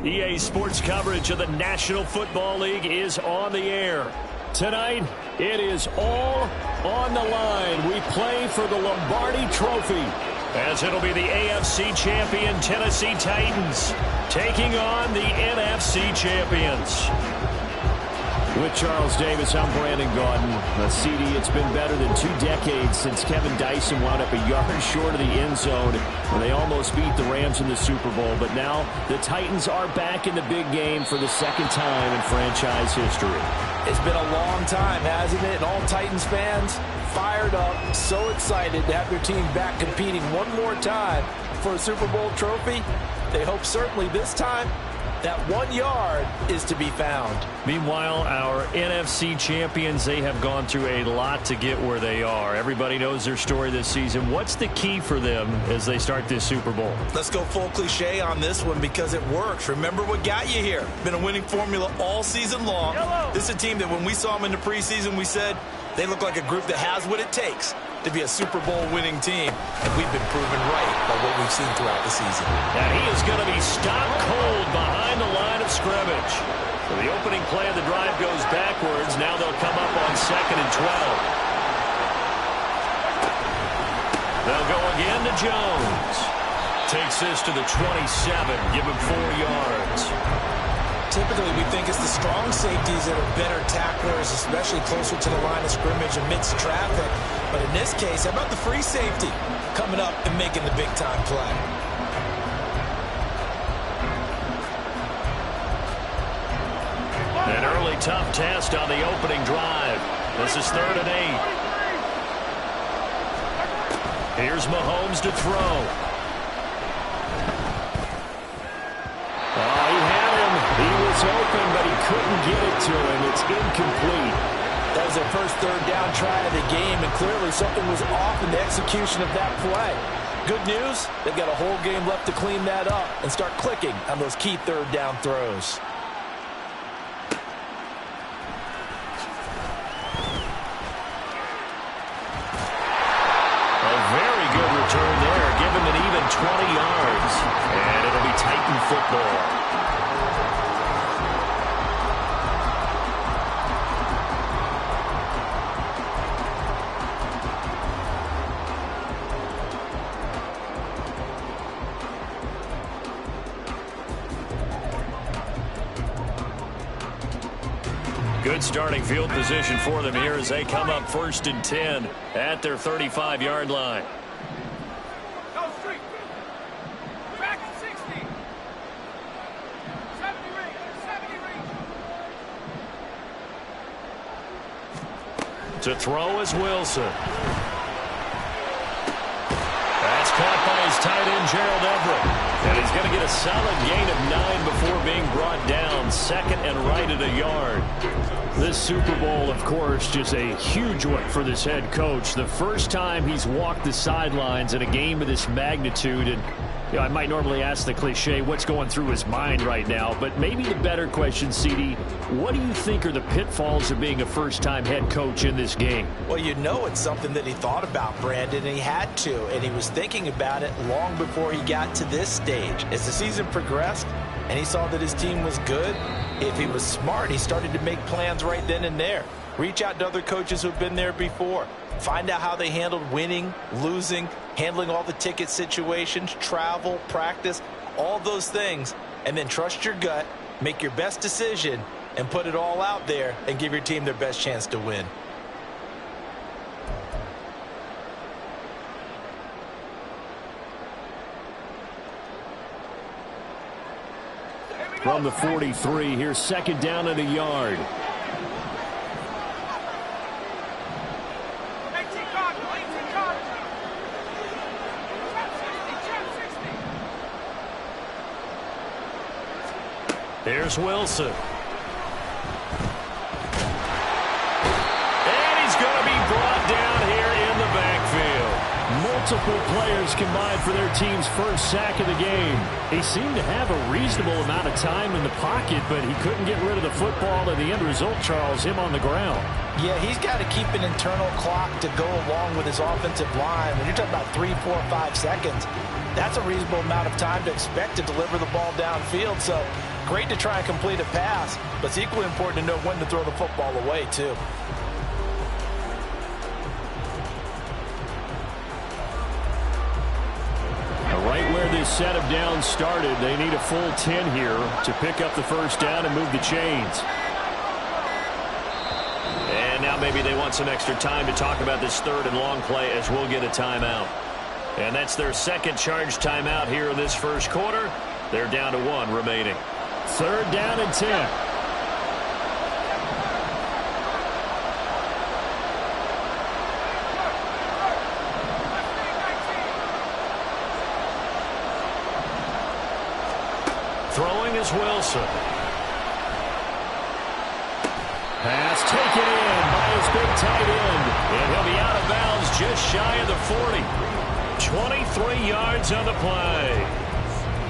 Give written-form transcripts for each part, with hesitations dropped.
EA Sports coverage of the National Football League is on the air. Tonight, it is all on the line. We play for the Lombardi Trophy, as it'll be the AFC champion Tennessee Titans taking on the NFC champions. With Charles Davis, I'm Brandon Gaudin. CD, it's been better than 2 decades since Kevin Dyson wound up a yard short of the end zone when they almost beat the Rams in the Super Bowl. But now the Titans are back in the big game for the second time in franchise history. It's been a long time, hasn't it? And all Titans fans fired up, so excited to have their team back competing one more time for a Super Bowl trophy. They hope certainly this time that 1 yard is to be found. Meanwhile, our NFC champions, they have gone through a lot to get where they are. Everybody knows their story this season. What's the key for them as they start this Super Bowl? Let's go full cliche on this one because it works. Remember what got you here. Been a winning formula all season long. This is a team that when we saw them in the preseason, we said they look like a group that has what it takes to be a Super Bowl winning team. And we've been proven right by what we've seen throughout the season. And he is going to be stopped cold behind the line of scrimmage. So the opening play of the drive goes backwards. Now they'll come up on 2nd and 12. They'll go again to Jones. Takes this to the 27. Give him 4 yards. Typically, we think it's the strong safeties that are better tacklers, especially closer to the line of scrimmage amidst traffic. But in this case, how about the free safety coming up and making the big-time play? An early tough test on the opening drive. This is 3rd and 8. Here's Mahomes to throw. Oh, he had him. He was open, but he couldn't get it to him. It's incomplete. That was their first 3rd down try of the game, and clearly something was off in the execution of that play. Good news, they've got a whole game left to clean that up and start clicking on those key 3rd down throws. A very good return there. Give him an even 20 yards. And it'll be Titan football. Good starting field position for them here as they come up 1st and 10 at their 35-yard line. Go street. Back at 60. 70 ring. 70 ring. To throw is Wilson. That's caught by his tight end, Gerald Everett. And he's going to get a solid gain of 9 before being brought down. 2nd and right at a yard. This Super Bowl, of course, just a huge one for this head coach. The first time he's walked the sidelines in a game of this magnitude. And you know, I might normally ask the cliche, what's going through his mind right now? But maybe the better question, CD, what do you think are the pitfalls of being a first-time head coach in this game? Well, you know it's something that he thought about, Brandon, and he had to. And he was thinking about it long before he got to this stage. As the season progressed and he saw that his team was good, if he was smart, he started to make plans right then and there. Reach out to other coaches who've been there before. Find out how they handled winning, losing, handling all the ticket situations, travel, practice, all those things. And then trust your gut, make your best decision, and put it all out there and give your team their best chance to win. From the 43, here's 2nd down and a yard. Here's Wilson. And he's going to be brought down here in the backfield. Multiple players combined for their team's first sack of the game. He seemed to have a reasonable amount of time in the pocket, but he couldn't get rid of the football, and the end result, Charles, him on the ground. Yeah, he's got to keep an internal clock to go along with his offensive line. When you're talking about 3, 4, 5 seconds, that's a reasonable amount of time to expect to deliver the ball downfield. So great to try and complete a pass, but it's equally important to know when to throw the football away, too. Right where this set of downs started, they need a full 10 here to pick up the first down and move the chains. And now maybe they want some extra time to talk about this third and long play as we'll get a timeout. And that's their second charge timeout here in this first quarter. They're down to 1 remaining. Third down and 10. Throwing is Wilson. Pass taken in by his big tight end. And he'll be out of bounds just shy of the 40. 23 yards on the play.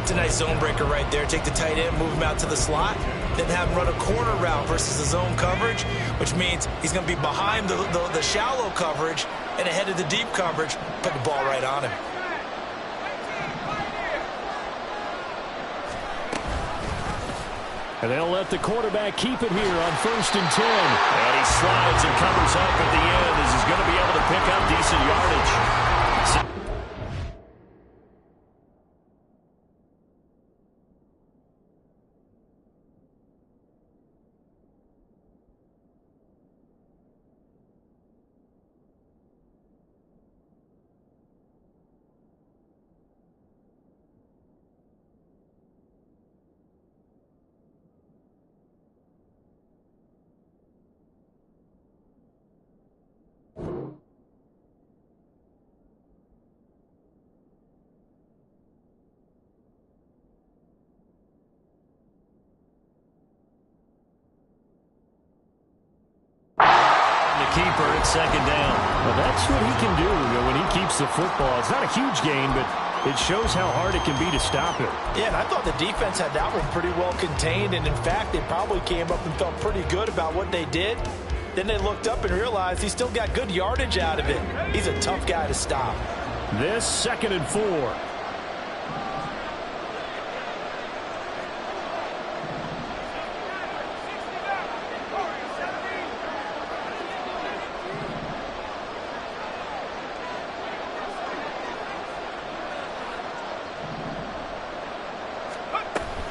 It's a nice zone breaker right there. Take the tight end, move him out to the slot, then have him run a corner route versus the zone coverage, which means he's going to be behind the shallow coverage and ahead of the deep coverage. Put the ball right on him. And they'll let the quarterback keep it here on 1st and 10. And he slides and covers up at the end as he's going to be able to pick up decent yardage. Keeper at second down. Well, that's what he can do when he keeps the football. It's not a huge gain, but it shows how hard it can be to stop it. Yeah, and I thought the defense had that one pretty well contained, and in fact, they probably came up and felt pretty good about what they did. Then they looked up and realized he still got good yardage out of it. He's a tough guy to stop. This 2nd and 4.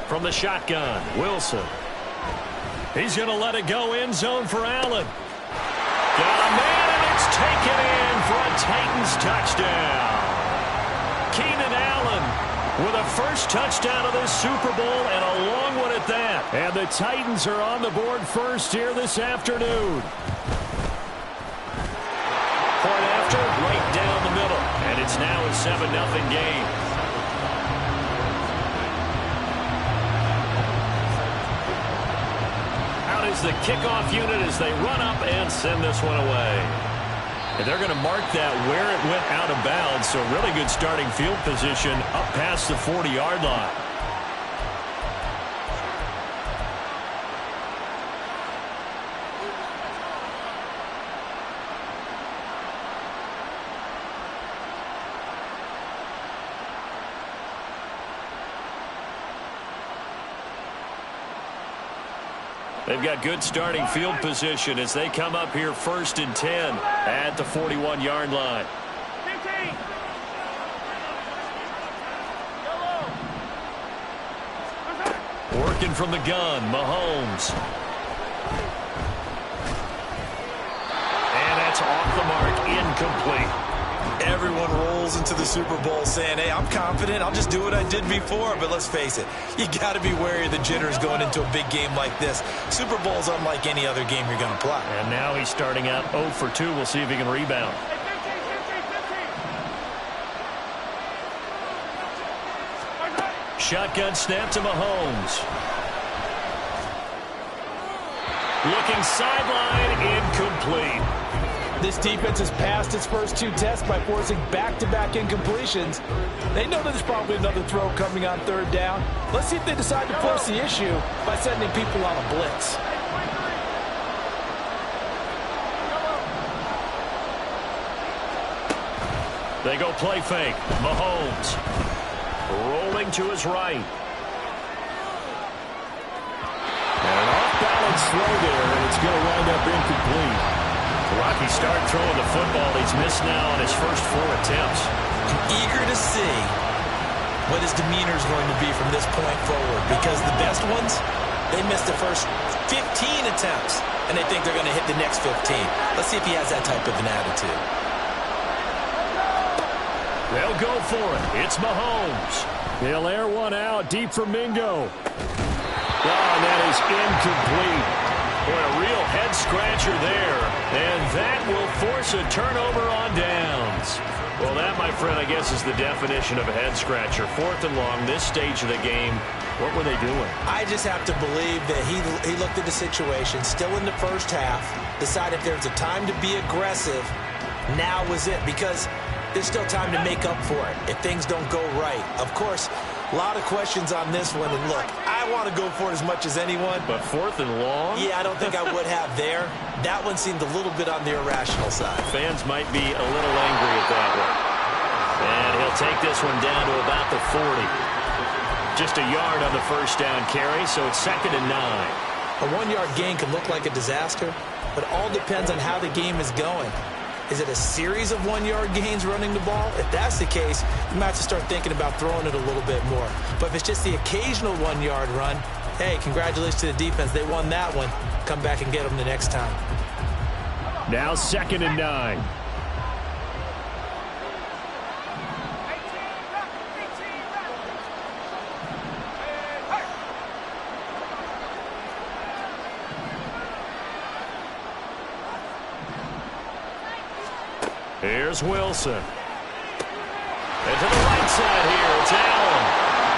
From the shotgun, Wilson. He's going to let it go end zone for Allen. Got a man, and it's taken in for a Titans touchdown. Keenan Allen with a first touchdown of this Super Bowl, and a long one at that. And the Titans are on the board first here this afternoon. Point after, right down the middle. And it's now a 7-0 game. Is the kickoff unit as they run up and send this one away. And they're going to mark that where it went out of bounds, so really good starting field position up past the 40-yard line. They've got good starting field position as they come up here 1st and 10 at the 41-yard line. 15. Working from the gun, Mahomes. And that's off the mark, incomplete. Everyone rolls into the Super Bowl saying, hey, I'm confident. I'll just do what I did before. But let's face it, you got to be wary of the jitters going into a big game like this. Super Bowl's unlike any other game you're going to play. And now he's starting out 0 for 2. We'll see if he can rebound. 15. Shotgun snap to Mahomes. Looking sideline, incomplete. This defense has passed its first 2 tests by forcing back-to-back incompletions. They know that there's probably another throw coming on 3rd down. Let's see if they decide to force the issue by sending people on a blitz. They go play fake. Mahomes rolling to his right. And an off-balance throw there, and it's going to wind up incomplete. Rocky start throwing the football. He's missed now on his first 4 attempts. I'm eager to see what his demeanor is going to be from this point forward, because the best ones, they missed the first 15 attempts, and they think they're going to hit the next 15. Let's see if he has that type of an attitude. They'll go for it. It's Mahomes. He'll air one out deep for Mingo. Oh, and that is incomplete. Boy, a real head-scratcher there. And that will force a turnover on downs. Well, that, my friend, I guess is the definition of a head-scratcher. 4th and long, this stage of the game. What were they doing? I just have to believe that he looked at the situation, still in the first half, decided if there's a time to be aggressive, now was it. Because there's still time to make up for it if things don't go right. Of course, a lot of questions on this one. And look, I want to go for it as much as anyone. But 4th and long? Yeah, I don't think I would have there. That one seemed a little bit on the irrational side. Fans might be a little angry at that one. And he'll take this one down to about the 40. Just a yard on the first down carry, so it's 2nd and 9. A 1-yard gain can look like a disaster, but all depends on how the game is going. Is it a series of 1-yard gains running the ball? If that's the case, you might have to start thinking about throwing it a little bit more. But if it's just the occasional 1-yard run, hey, congratulations to the defense. They won that one. Come back and get them the next time. Now 2nd and 9. Here's Wilson. And to the right side here, it's Allen.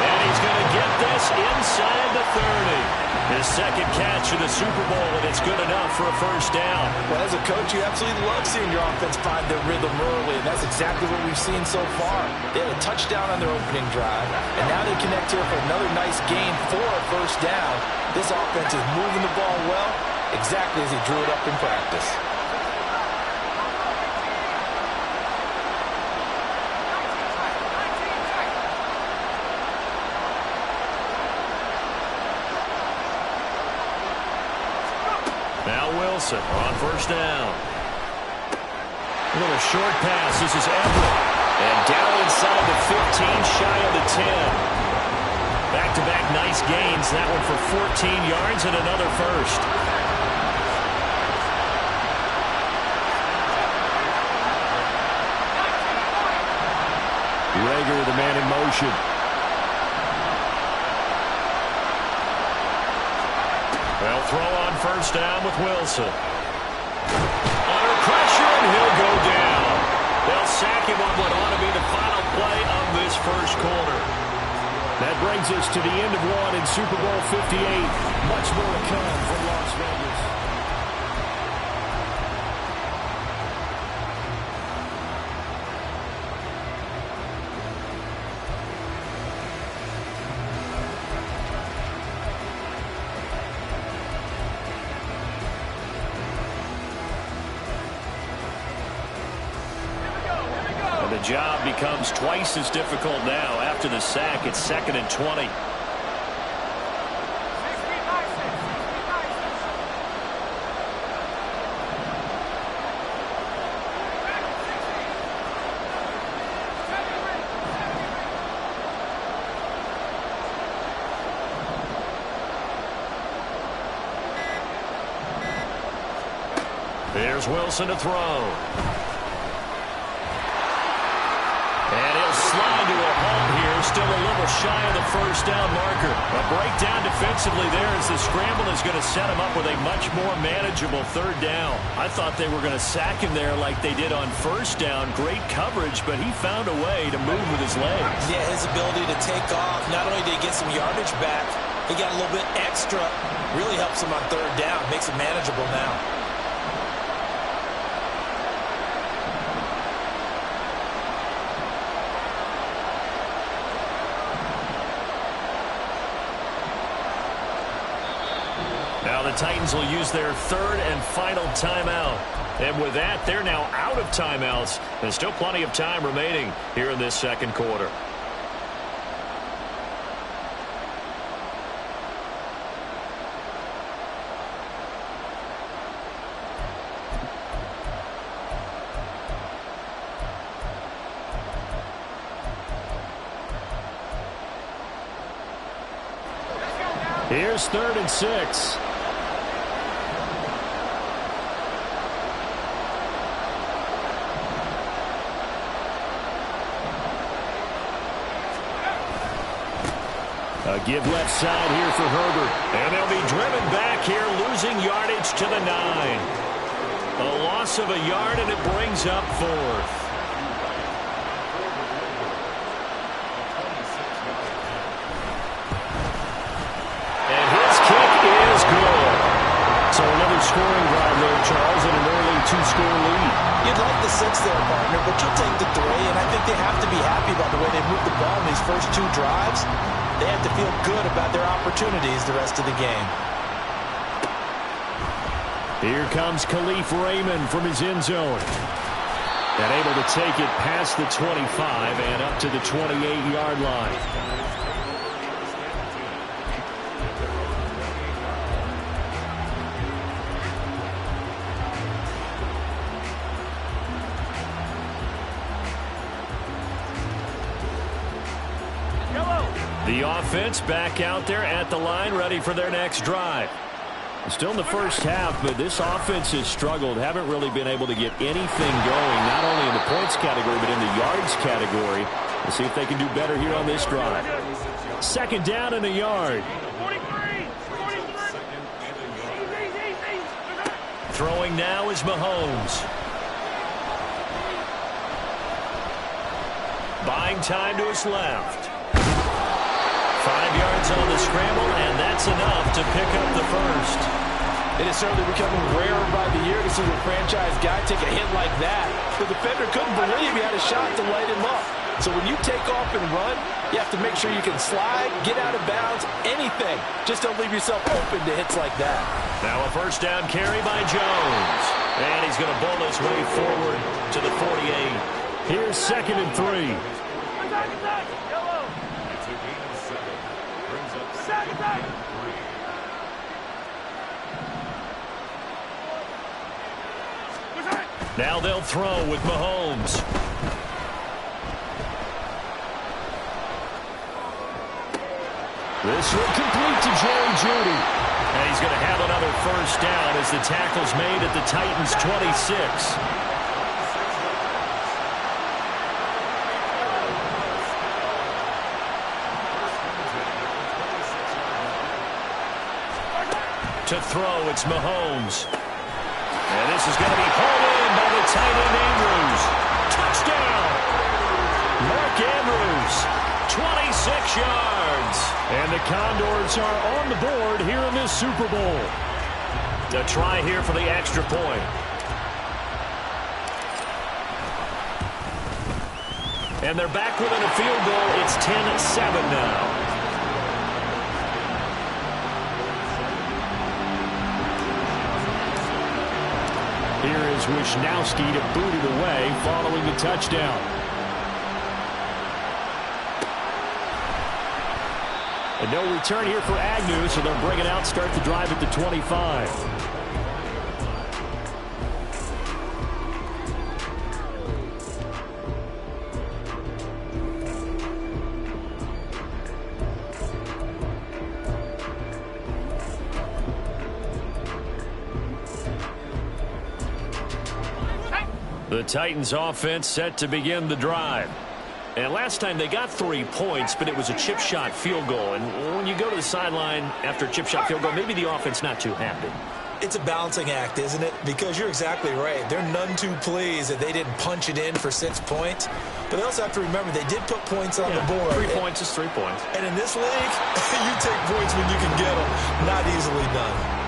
And he's going to get this inside the 30. His 2nd catch of the Super Bowl, and it's good enough for a first down. Well, as a coach, you absolutely love seeing your offense find their rhythm early, and that's exactly what we've seen so far. They had a touchdown on their opening drive, and now they connect here for another nice gain for a first down. This offense is moving the ball well, exactly as he drew it up in practice. Now Wilson on first down. A little short pass. This is Everett. And down inside the 15, shy of the 10. Back-to-back nice gains. That one for 14 yards and another first. Rager, the man in motion. They'll throw on first down with Wilson. Under pressure, and he'll go down. They'll sack him on what ought to be the final play of this first quarter. That brings us to the end of one in Super Bowl 58. Much more to come from Las Vegas. The job becomes twice as difficult now after the sack. It's 2nd and 20. Here's Wilson to throw. Slide to a home here, still a little shy of the first down marker. A breakdown defensively there as the scramble is going to set him up with a much more manageable 3rd down. I thought they were going to sack him there like they did on first down. Great coverage, but he found a way to move with his legs. Yeah, his ability to take off, not only did he get some yardage back, he got a little bit extra. Really helps him on 3rd down, makes it manageable now. Titans will use their third and final timeout. And with that, they're now out of timeouts. There's still plenty of time remaining here in this second quarter. Here's 3rd and 6. A give left side here for Herbert. And they'll be driven back here, losing yardage to the 9. A loss of a yard, and it brings up 4th. So another scoring drive there, Charles, and an early 2-score lead. You'd like the 6 there, partner, but you'll take the 3, and I think they have to be happy about the way they moved the ball in these first 2 drives. They have to feel good about their opportunities the rest of the game. Here comes Khalif Raymond from his end zone. And able to take it past the 25 and up to the 28-yard line. The offense back out there at the line, ready for their next drive. Still in the first half, but this offense has struggled. Haven't really been able to get anything going, not only in the points category, but in the yards category. We'll see if they can do better here on this drive. 2nd down and a yard. 43. Throwing now is Mahomes. Buying time to his left. 5 yards on the scramble, and that's enough to pick up the first. It is certainly becoming rarer by the year to see the franchise guy take a hit like that. The defender couldn't believe he had a shot to light him up. So when you take off and run, you have to make sure you can slide, get out of bounds, anything. Just don't leave yourself open to hits like that. Now a first down carry by Jones. And he's going to bowl his way forward to the 48. Here's 2nd and 3. Now they'll throw with Mahomes. This will complete to Jerry Jeudy. And he's going to have another first down as the tackle's made at the Titans' 26. To throw, it's Mahomes. And this is going to be hauled in by the tight end Andrews. Touchdown! Mark Andrews, 26 yards. And the Condors are on the board here in this Super Bowl. A try here for the extra point. And they're back within a field goal. It's 10-7 now. Here is Wisnowski to boot it away following the touchdown. And no return here for Agnew, so they'll bring it out, start the drive at the 25. The Titans offense set to begin the drive. And last time they got 3 points, but it was a chip shot field goal. And when you go to the sideline after a chip shot field goal, maybe the offense not too happy. It's a balancing act, isn't it? Because you're exactly right. They're none too pleased that they didn't punch it in for 6 points. But they also have to remember they did put points on the board. 3 points is 3 points. And in this league, you take points when you can get them. Not easily done.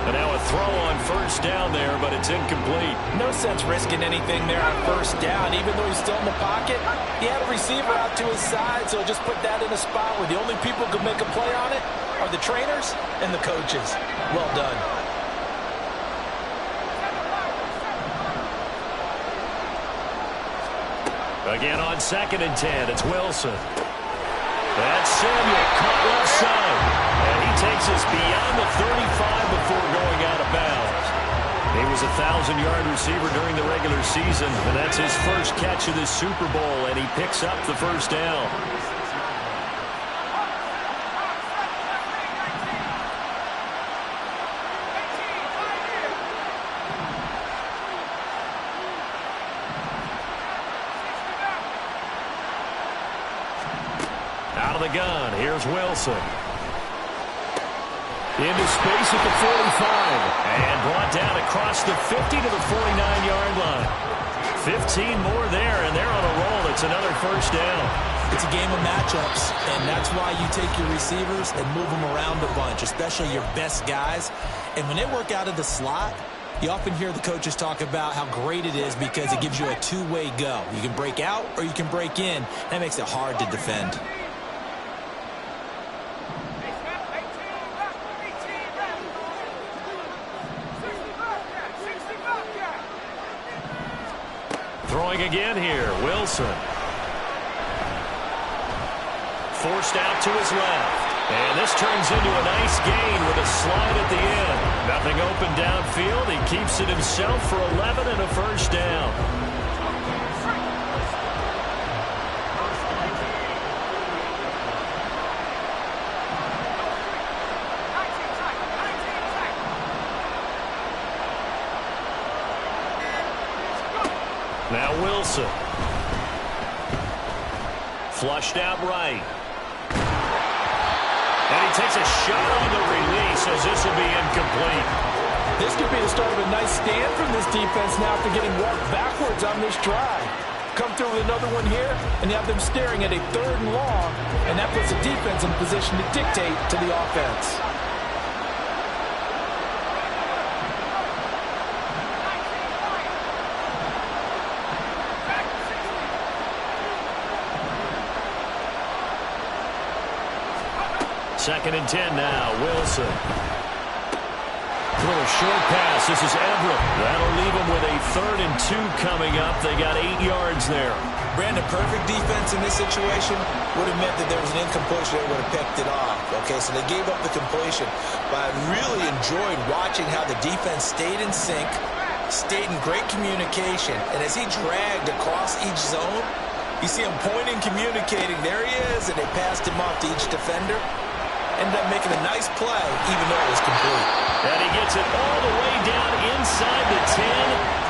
And now a throw on first down there, but it's incomplete. No sense risking anything there on first down. Even though he's still in the pocket, he had a receiver out to his side, so just put that in a spot where the only people who could make a play on it are the trainers and the coaches. Well done. Again on 2nd and 10, it's Wilson. That's Samuel, caught left side. And he takes us beyond the 35 before going out of bounds. He was a 1,000-yard receiver during the regular season, and that's his first catch of this Super Bowl, and he picks up the first down. Out of the gun, here's Wilson. Into space at the 45. And brought down across the 50 to the 49-yard line. 15 more there, and they're on a roll. It's another first down. It's a game of matchups, and that's why you take your receivers and move them around a bunch, especially your best guys. And when they work out of the slot, you often hear the coaches talk about how great it is because it gives you a two-way go. You can break out or you can break in. That makes it hard to defend. Throwing again here, Wilson. Forced out to his left. And this turns into a nice gain with a slide at the end. Nothing open downfield. He keeps it himself for 11 and a first down. Now Wilson. Flushed out right. And he takes a shot on the release as this will be incomplete. This could be the start of a nice stand from this defense now after getting walked backwards on this drive. Come through with another one here, and you have them staring at a 3rd and long, and that puts the defense in position to dictate to the offense. Second and 10 now, Wilson. Throw a short pass. This is Everett. That'll leave him with a 3rd and 2 coming up. They got 8 yards there. Brandon, perfect defense in this situation would have meant that there was an incompletion that would have picked it off. Okay, so they gave up the completion. But I really enjoyed watching how the defense stayed in sync, stayed in great communication. And as he dragged across each zone, you see him pointing, communicating. There he is, and they passed him off to each defender. Ended up making a nice play, even though it was complete. And he gets it all the way down inside the 10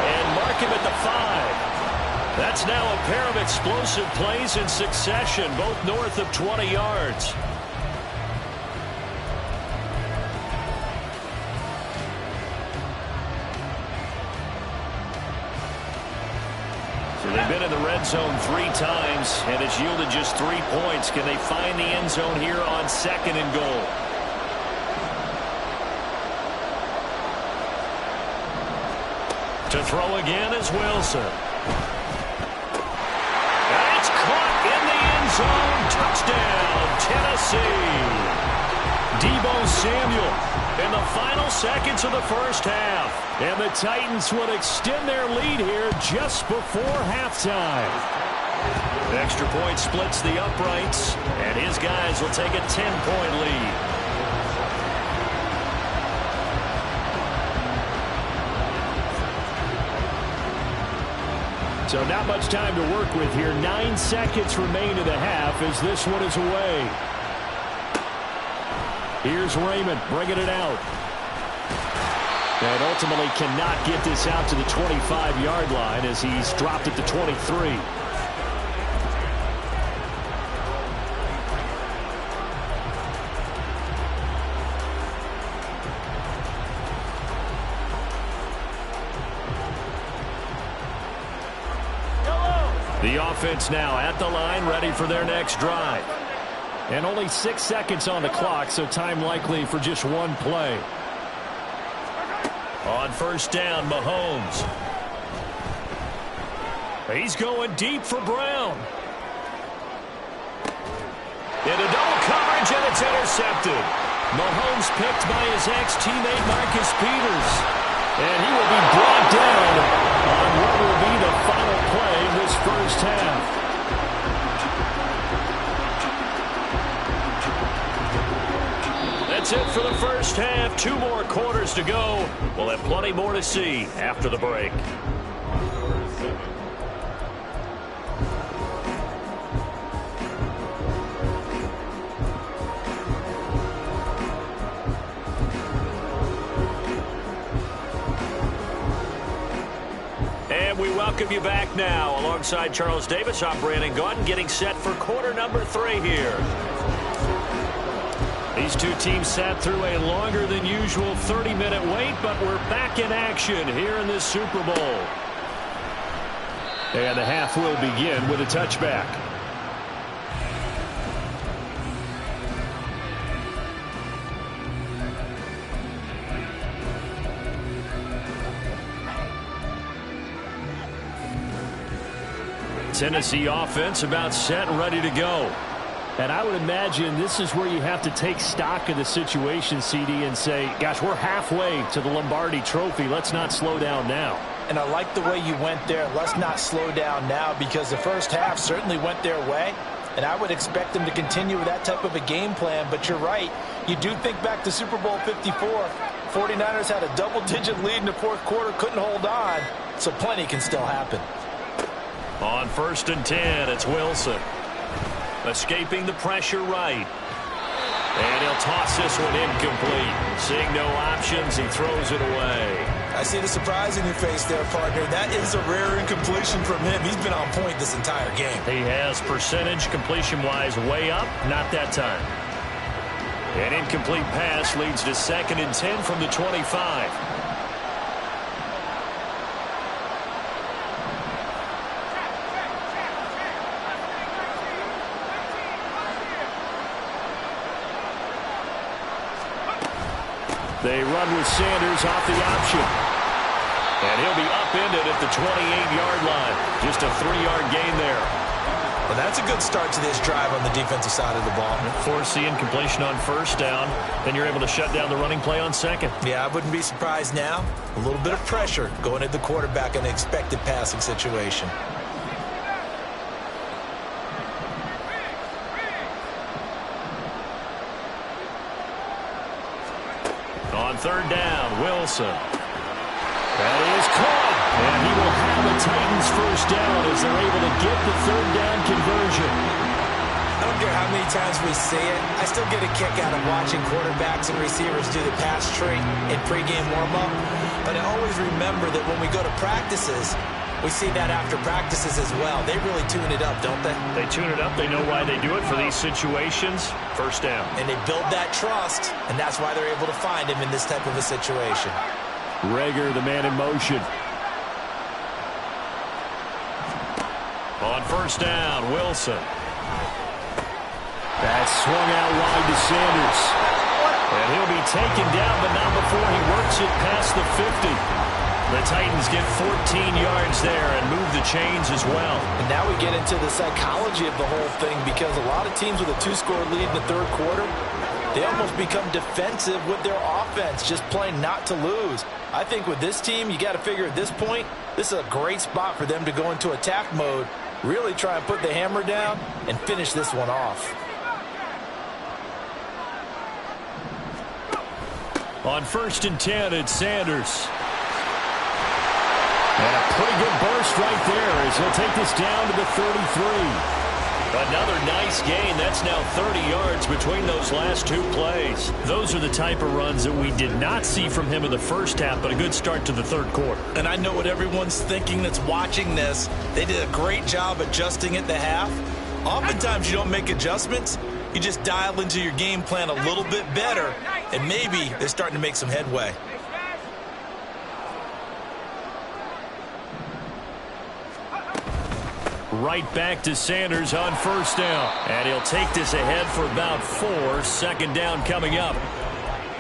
and mark him at the 5. That's now a pair of explosive plays in succession, both north of 20 yards. So they've been in the red zone 3 times, and it's yielded just 3 points. Can they find the end zone here on 2nd and goal? To throw again is Wilson. That's caught in the end zone. Touchdown, Tennessee. Deebo Samuel in the final seconds of the first half. And the Titans would extend their lead here just before halftime. Extra point splits the uprights, and his guys will take a 10-point lead. So not much time to work with here. 9 seconds remain in the half as this one is away. Here's Raymond bringing it out. And ultimately cannot get this out to the 25-yard line as he's dropped it to 23. The offense now at the line, ready for their next drive. And only 6 seconds on the clock, so time likely for just one play. On first down, Mahomes. He's going deep for Brown. Into double coverage, and it's intercepted. Mahomes picked by his ex-teammate Marcus Peters. And he will be brought down on what will be the final play of this first first half. That's it for the first half. 2 more quarters to go. We'll have plenty more to see after the break. And we welcome you back now. Alongside Charles Davis, I'm Brandon Gaudin, getting set for quarter number 3 here. These two teams sat through a longer than usual 30-minute wait, but we're back in action here in this Super Bowl. And the half will begin with a touchback. Tennessee offense about set and ready to go. And I would imagine this is where you have to take stock of the situation, CD, and say, gosh, we're halfway to the Lombardi Trophy. Let's not slow down now. And I like the way you went there. Let's not slow down now, because the first half certainly went their way. And I would expect them to continue with that type of a game plan. But you're right. You do think back to Super Bowl 54. 49ers had a double-digit lead in the fourth quarter, couldn't hold on. So plenty can still happen. On 1st and 10, it's Wilson. Escaping the pressure right. And he'll toss this one incomplete. Seeing no options, he throws it away. I see the surprise in your face there, partner. That is a rare incompletion from him. He's been on point this entire game. He has percentage completion-wise way up, not that time. An incomplete pass leads to 2nd and 10 from the 25. They run with Sanders off the option. And he'll be upended at the 28-yard line. Just a 3-yard gain there. Well, that's a good start to this drive on the defensive side of the ball. Force the incompletion on 1st down. Then you're able to shut down the running play on 2nd. Yeah, I wouldn't be surprised now. A little bit of pressure going at the quarterback in an expected passing situation. On 3rd down, Wilson. That is caught. And he will have a Titans first down as they're able to get the 3rd down conversion. I don't care how many times we see it. I still get a kick out of watching quarterbacks and receivers do the pass tree in pregame warm-up. But I always remember that when we go to practices, we see that after practices as well. They really tune it up, don't they? They tune it up. They know why they do it for these situations. 1st down. And they build that trust, and that's why they're able to find him in this type of a situation. Reagor, the man in motion. On 1st down, Wilson. That's swung out wide to Sanders. And he'll be taken down, but not before he works it past the 50. The Titans get 14 yards there and move the chains as well. And now we get into the psychology of the whole thing, because a lot of teams with a 2-score lead in the 3rd quarter, they almost become defensive with their offense, just playing not to lose. I think with this team, you got to figure at this point, this is a great spot for them to go into attack mode, really try and put the hammer down and finish this one off. On 1st and 10, it's Sanders. And a pretty good burst right there as he'll take this down to the 33. Another nice gain. That's now 30 yards between those last 2 plays. Those are the type of runs that we did not see from him in the 1st half, but a good start to the 3rd quarter. And I know what everyone's thinking that's watching this. They did a great job adjusting at the half. Oftentimes you don't make adjustments. You just dial into your game plan a little bit better, and maybe they're starting to make some headway. Right back to Sanders on 1st down. And he'll take this ahead for about 4. 2nd down coming up.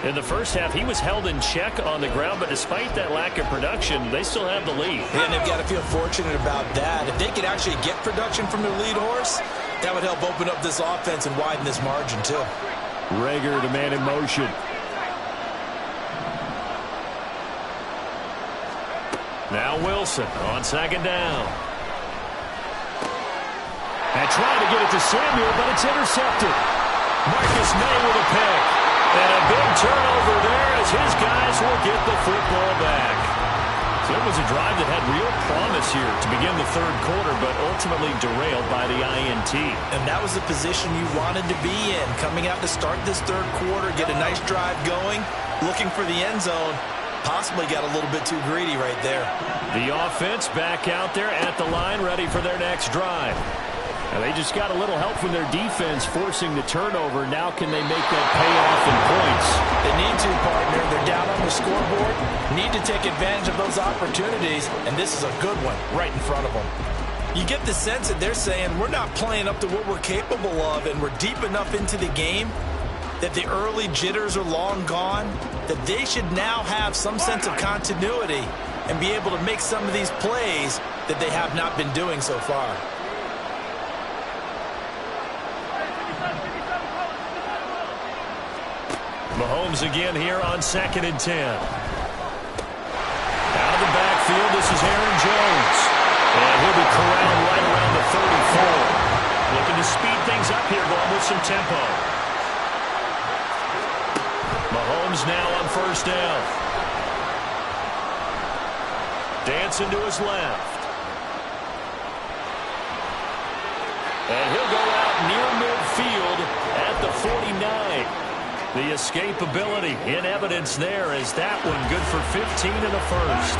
In the 1st half, he was held in check on the ground, but despite that lack of production, they still have the lead. And they've got to feel fortunate about that. If they could actually get production from their lead horse, that would help open up this offense and widen this margin too. Reagor, the man in motion. Now Wilson on 2nd down. And trying to get it to Samuel, but it's intercepted. Marcus May with a pick. And a big turnover there as his guys will get the football back. So it was a drive that had real promise here to begin the third quarter, but ultimately derailed by the INT. And that was the position you wanted to be in. Coming out to start this third quarter, get a nice drive going, looking for the end zone. Possibly got a little bit too greedy right there. The offense back out there at the line, ready for their next drive. And they just got a little help from their defense forcing the turnover. Now can they make that pay off in points? They need to, partner. They're down on the scoreboard. Need to take advantage of those opportunities, and this is a good one right in front of them. You get the sense that they're saying we're not playing up to what we're capable of, and we're deep enough into the game that the early jitters are long gone, that they should now have some sense of continuity and be able to make some of these plays that they have not been doing so far. Mahomes again here on 2nd and 10. Out of the backfield, this is Aaron Jones. And he'll be corralled right around the 34. Looking to speed things up here, going with some tempo. Mahomes now on 1st down. Dancing to his left. And he'll go out near midfield at the 49. The escapability in evidence there as that one good for 15 in the first.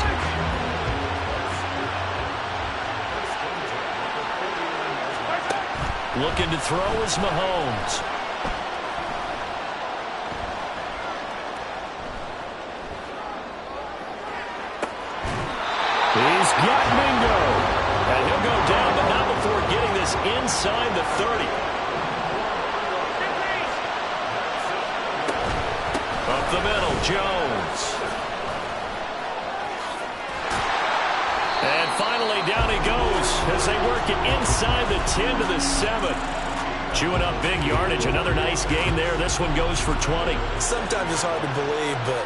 Looking to throw is Mahomes. He's got Mingo. And he'll go down, but not before getting this inside the 30. Up the middle, Jones. And finally, down he goes as they work it inside the 10 to the 7. Chewing up big yardage. Another nice gain there. This one goes for 20. Sometimes it's hard to believe, but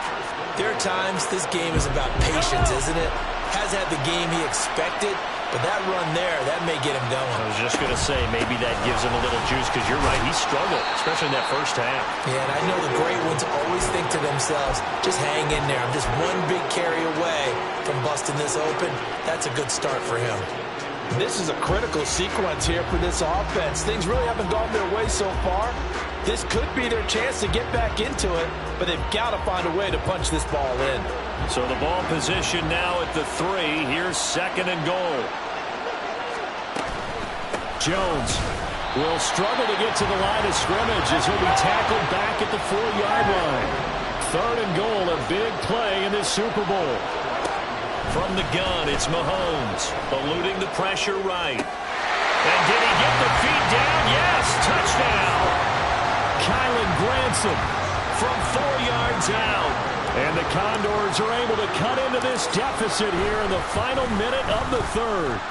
there are times this game is about patience, isn't it? Has had the game he expected, but that run there, that may get him going. I was just going to say, maybe that gives him a little juice, because you're right, he struggled, especially in that first half. Yeah, and I know the great ones always think to themselves, just hang in there. I'm just one big carry away from busting this open. That's a good start for him. This is a critical sequence here for this offense. Things really haven't gone their way so far. This could be their chance to get back into it, but they've got to find a way to punch this ball in. So the ball position now at the 3. Here's 2nd and goal. Jones will struggle to get to the line of scrimmage as he'll be tackled back at the 4-yard line. 3rd and goal, a big play in this Super Bowl. From the gun, it's Mahomes, eluding the pressure right. And did he get the feet down? Yes, touchdown. Kylen Granson from 4 yards out. And the Condors are able to cut into this deficit here in the final minute of the 3rd.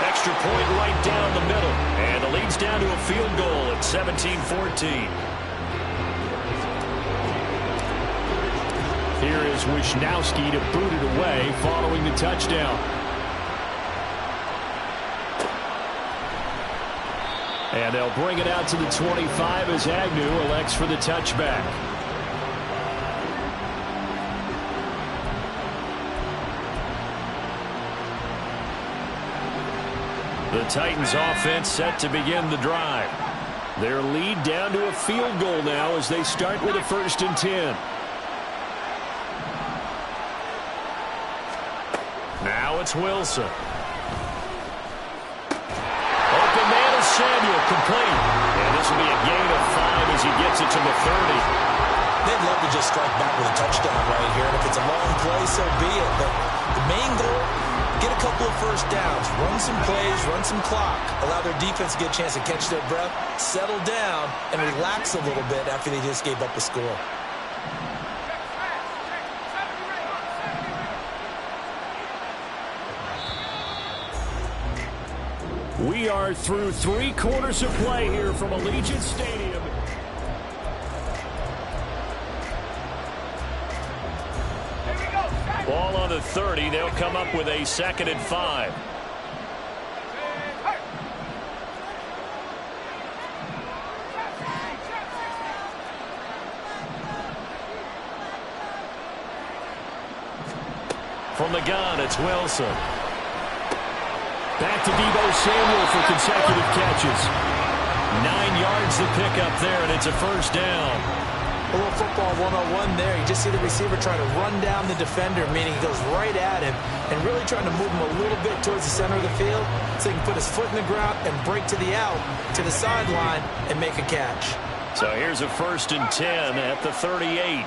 Extra point right down the middle. And the lead's down to a field goal at 17-14. Here is Wisnowski to boot it away following the touchdown. And they'll bring it out to the 25 as Agnew elects for the touchback. The Titans offense set to begin the drive. Their lead down to a field goal now as they start with a 1st and 10. Now it's Wilson. Open man is Samuel, complete. And this will be a gain of 5 as he gets it to the 30. They'd love to just strike back with a touchdown right here. And if it's a long play, so be it. But the main goal, get a couple of first downs, run some plays, run some clock, allow their defense to get a chance to catch their breath, settle down, and relax a little bit after they just gave up a score. We are through 3 quarters of play here from Allegiant Stadium. Ball on the 30. They'll come up with a 2nd and 5. From the gun, it's Wilson. Back to Deebo Samuel for consecutive catches. 9 yards to pick up there, and it's a first down. A little football 101 there. You just see the receiver trying to run down the defender, meaning he goes right at him and really trying to move him a little bit towards the center of the field so he can put his foot in the ground and break to the out, to the sideline, and make a catch. So here's a 1st and 10 at the 38.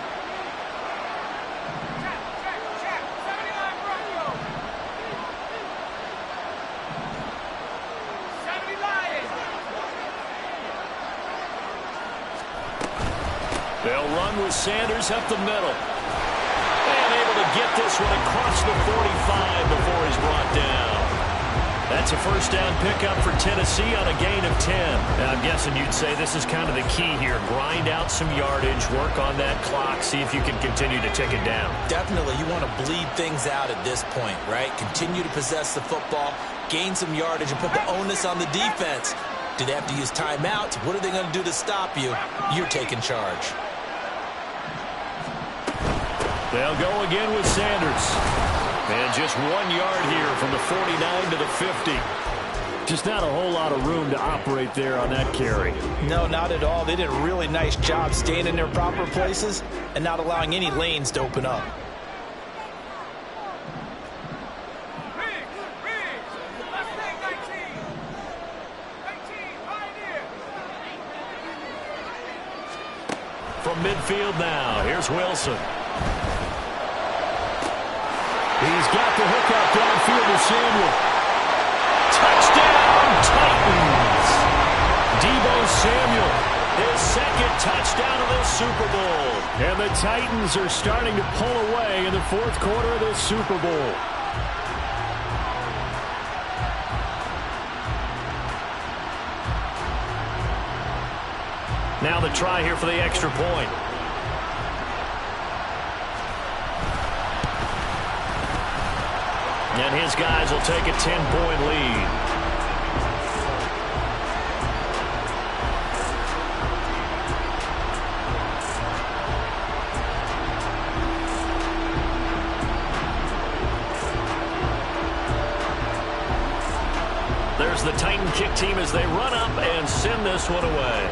They'll run with Sanders up the middle. And able to get this one across the 45 before he's brought down. That's a first down pickup for Tennessee on a gain of 10. Now, I'm guessing you'd say this is kind of the key here. Grind out some yardage, work on that clock, see if you can continue to tick it down. Definitely, you want to bleed things out at this point, right? Continue to possess the football, gain some yardage, and put the onus on the defense. Do they have to use timeouts? What are they going to do to stop you? You're taking charge. They'll go again with Sanders. And just 1 yard here from the 49 to the 50. Just not a whole lot of room to operate there on that carry. No, not at all. They did a really nice job staying in their proper places and not allowing any lanes to open up. From midfield now, here's Wilson. He's got the hook up downfield to Samuel. Touchdown, Titans! Deebo Samuel, his 2nd touchdown of this Super Bowl. And the Titans are starting to pull away in the 4th quarter of this Super Bowl. Now the try here for the extra point. And his guys will take a 10-point lead. There's the Titan kick team as they run up and send this one away.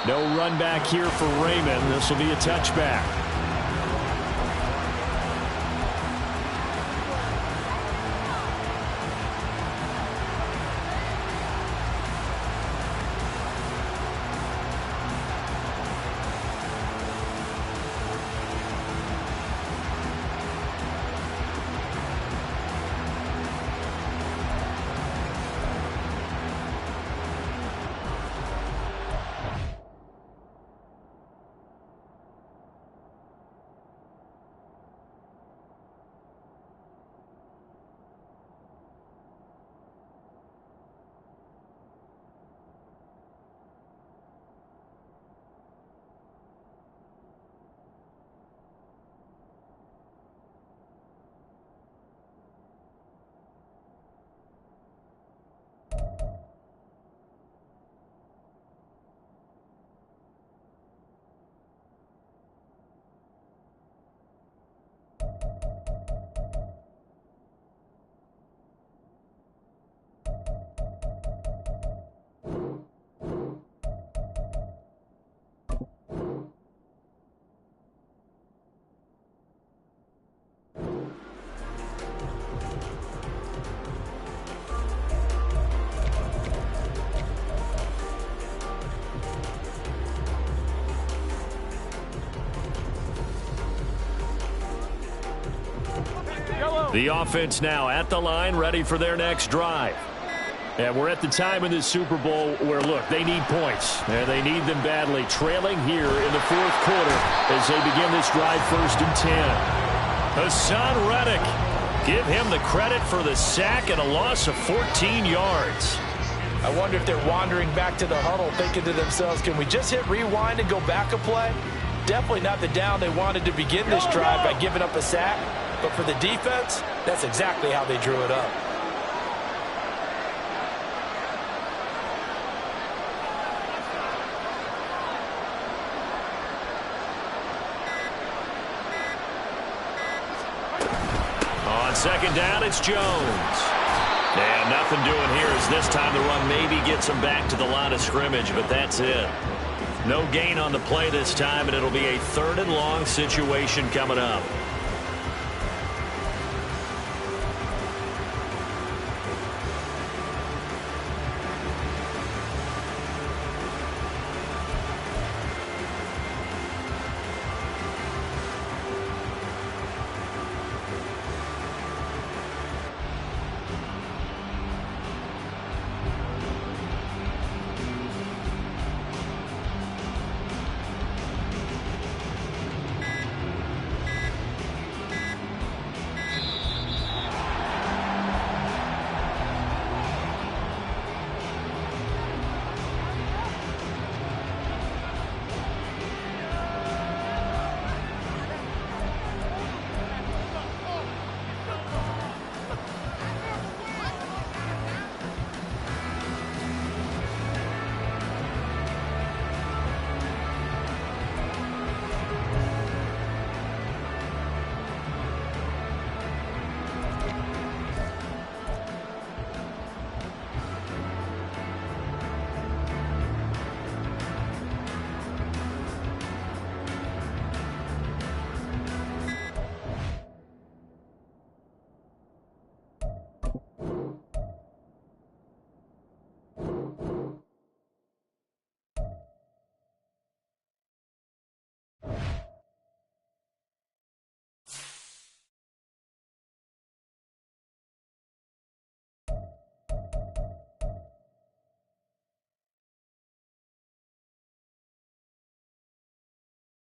No run back here for Raymond. This will be a touchback. The offense now at the line, ready for their next drive. And we're at the time in this Super Bowl where, look, they need points. And they need them badly. Trailing here in the 4th quarter as they begin this drive 1st and 10. Hassan Reddick, give him the credit for the sack and a loss of 14 yards. I wonder if they're wandering back to the huddle thinking to themselves, can we just hit rewind and go back a play? Definitely not the down they wanted to begin this drive by giving up a sack. But for the defense, that's exactly how they drew it up. second down, it's Jones. And nothing doing here as this time the run maybe gets him back to the line of scrimmage, but that's it. No gain on the play this time, and it'll be a 3rd and long situation coming up.